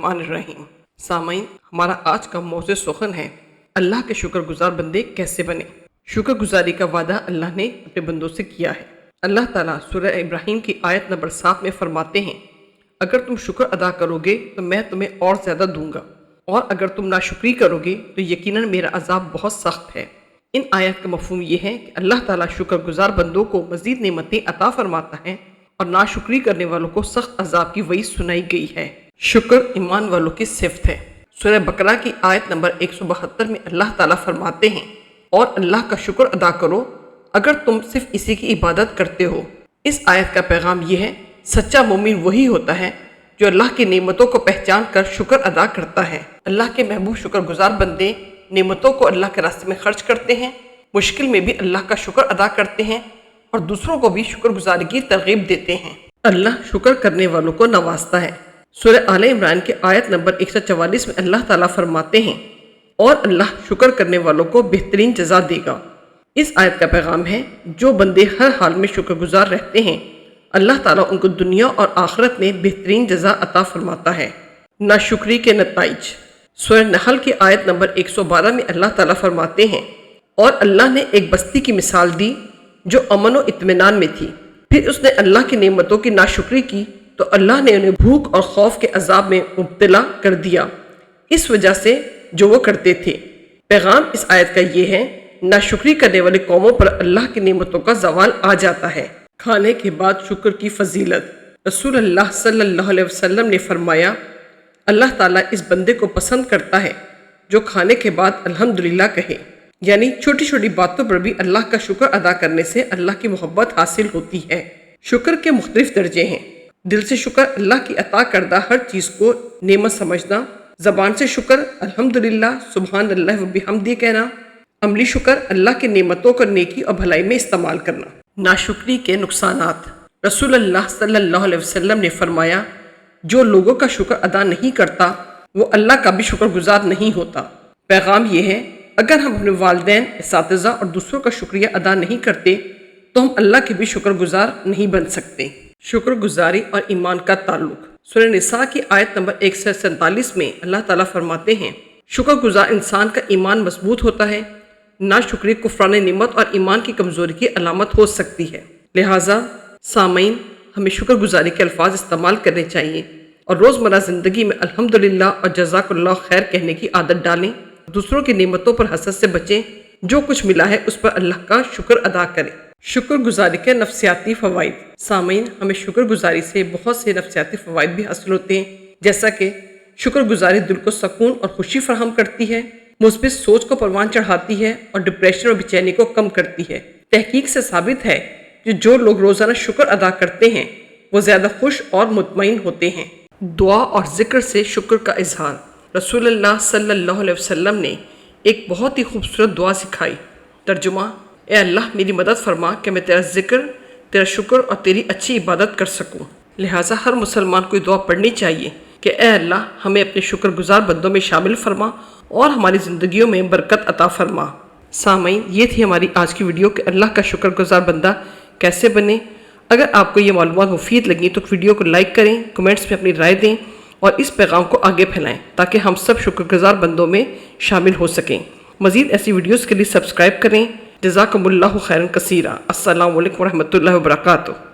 बिस्मिल्लाहिर्रहमानिर्रहीम। सामईन, हमारा आज का मौज़ू सुख़न है अल्लाह के शुक्रगुजार बंदे कैसे बने। शुक्रगुजारी का वादा अल्लाह ने अपने बंदों से किया है। अल्लाह ताला सूरह इब्राहीम की आयत नंबर 7 में फरमाते हैं, अगर तुम शुक्र अदा करोगे तो मैं तुम्हें और ज़्यादा दूंगा, और अगर तुम नाशुक्री करोगे तो यकीनन मेरा अजाब बहुत सख्त है। इन आयत का मफ़हूम ये है कि अल्लाह ताला शुक्रगुजार बंदों को मज़ीद नेमतें अता फरमाता है और नाशुक्री करने वालों को सख्त अजाब की वही सुनाई गई है। शुक्र ईमान वालों की सिफ़त है। सूरह बकरा की आयत नंबर 172 में अल्लाह ताला फरमाते हैं, और अल्लाह का शुक्र अदा करो अगर तुम सिर्फ इसी की इबादत करते हो। इस आयत का पैगाम यह है, सच्चा मोमिन वही होता है जो अल्लाह की नेमतों को पहचान कर शुक्र अदा करता है। अल्लाह के महबूब शुक्रगुजार बंदे नेमतों को अल्लाह के रास्ते में खर्च करते हैं, मुश्किल में भी अल्लाह का शुक्र अदा करते हैं और दूसरों को भी शुक्रगुजारी की तरगीब देते हैं। अल्लाह शुक्र करने वालों को नवाजता है। सूरह आले इमरान के आयत नंबर 144 में अल्लाह ताला फरमाते हैं, और अल्लाह शुक्र करने वालों को बेहतरीन जज़ा देगा। इस आयत का पैगाम है, जो बंदे हर हाल में शुक्रगुजार रहते हैं अल्लाह ताला उनको दुनिया और आखिरत में बेहतरीन जज़ा अता फरमाता है। नाशुक्री के नताइज। सूरह नहल की आयत नंबर 112 में अल्लाह ताला फरमाते हैं, और अल्लाह ने एक बस्ती की मिसाल दी जो अमन और इत्मीनान में थी, फिर उसने अल्लाह की नेमतों की नाशुक्री की तो अल्लाह ने उन्हें भूख और खौफ के अजाब में मुब्तला कर दिया इस वजह से जो वो करते थे। पैगाम इस आयत का ये है, नाशुक्री करने वाली कौमों पर अल्लाह की नेमतों का जवाल आ जाता है। खाने के बाद शुक्र की फजीलत। रसूल अल्लाह सल्लल्लाहु अलैहि वसल्लम ने फरमाया, अल्लाह ताला इस बंदे को पसंद करता है जो खाने के बाद अल्हम्दुलिल्लाह कहे। यानी छोटी छोटी बातों पर भी अल्लाह का शुक्र अदा करने से अल्लाह की मोहब्बत हासिल होती है। शुक्र के मुख्तलिफ दर्जे हैं। दिल से शुक्र अल्लाह की अता करदा हर चीज़ को नेमत समझना। ज़बान से शुक्र अल्हम्दुलिल्लाह सुबहान अल्लाह व बिहम्दी कहना। अमली शुक्र अल्लाह की नेमतों को नेकी और भलाई में इस्तेमाल करना। नाशुक्री के नुकसानात। रसूल अल्लाह सल्लल्लाहु अलैहि वसल्लम ने फरमाया, जो लोगों का शुक्र अदा नहीं करता वो अल्लाह का भी शुक्रगुजार नहीं होता। पैगाम ये है, अगर हम अपने वालिदैन, इस्तिज़ा और दूसरों का शुक्रिया अदा नहीं करते तो हम अल्लाह के भी शुक्रगुजार नहीं बन सकते। शुक्रगुजारी और ईमान का ताल्लुक। सूरह निसा की आयत नंबर 147 में अल्लाह ताला फरमाते हैं, शुक्रगुजार इंसान का ईमान मजबूत होता है। नाशुक्री कुफ्रान निमत और ईमान की कमज़ोरी की अलामत हो सकती है। लिहाजा सामईन, हमें शुक्रगुजारी के अल्फाज इस्तेमाल करने चाहिए और रोज़मर्रा ज़िंदगी में अल्हम्दुलिल्लाह और जज़ाकल्लाह खैर कहने की आदत डालें। दूसरों की नेमतों पर हसद से बचें। जो कुछ मिला है उस पर अल्लाह का शुक्र अदा करें। शुक्रगुजारी के नफ्सियाती फ़वाइद। सामईन, हमें शुक्रगुजारी से बहुत से नफ्सियाती फ़वाइद भी हासिल होते हैं, जैसा कि शुक्रगुजारी दिल को सुकून और खुशी फराहम करती है, मुस्बित सोच को परवान चढ़ाती है और डिप्रेशन और बेचैनी को कम करती है। तहकीक से साबित है कि जो लोग रोज़ाना शुक्र अदा करते हैं वो ज़्यादा खुश और मुतमईन होते हैं। दुआ और ज़िक्र से शुक्र का इजहार। रसूल अल्लाह सल्लल्लाहु अलैहि वसल्लम ने एक बहुत ही खूबसूरत दुआ सिखाई। तर्जुमा, ए अल्लाह मेरी मदद फरमा कि मैं तेरा ज़िक्र, तेरा शुक्र और तेरी अच्छी इबादत कर सकूं। लिहाजा हर मुसलमान को दुआ पढ़नी चाहिए कि ए अल्लाह हमें अपने शुक्रगुजार बंदों में शामिल फरमा और हमारी ज़िंदगियों में बरकत अता फरमा। सामईन, ये थी हमारी आज की वीडियो कि अल्लाह का शुक्रगुजार बंदा कैसे बने। अगर आपको ये मालूमात मुफीद लगी तो वीडियो को लाइक करें, कमेंट्स में अपनी राय दें और इस पैगाम को आगे फैलाएं ताकि हम सब शुक्रगुजार बंदों में शामिल हो सकें। मज़ीद ऐसी वीडियोज़ के लिए सब्सक्राइब करें। जज़ाकुमुल्लाहु खैरन कसीरा। अस्सलामु अलैकुम व रहमतुल्लाहि व बरकातुहू।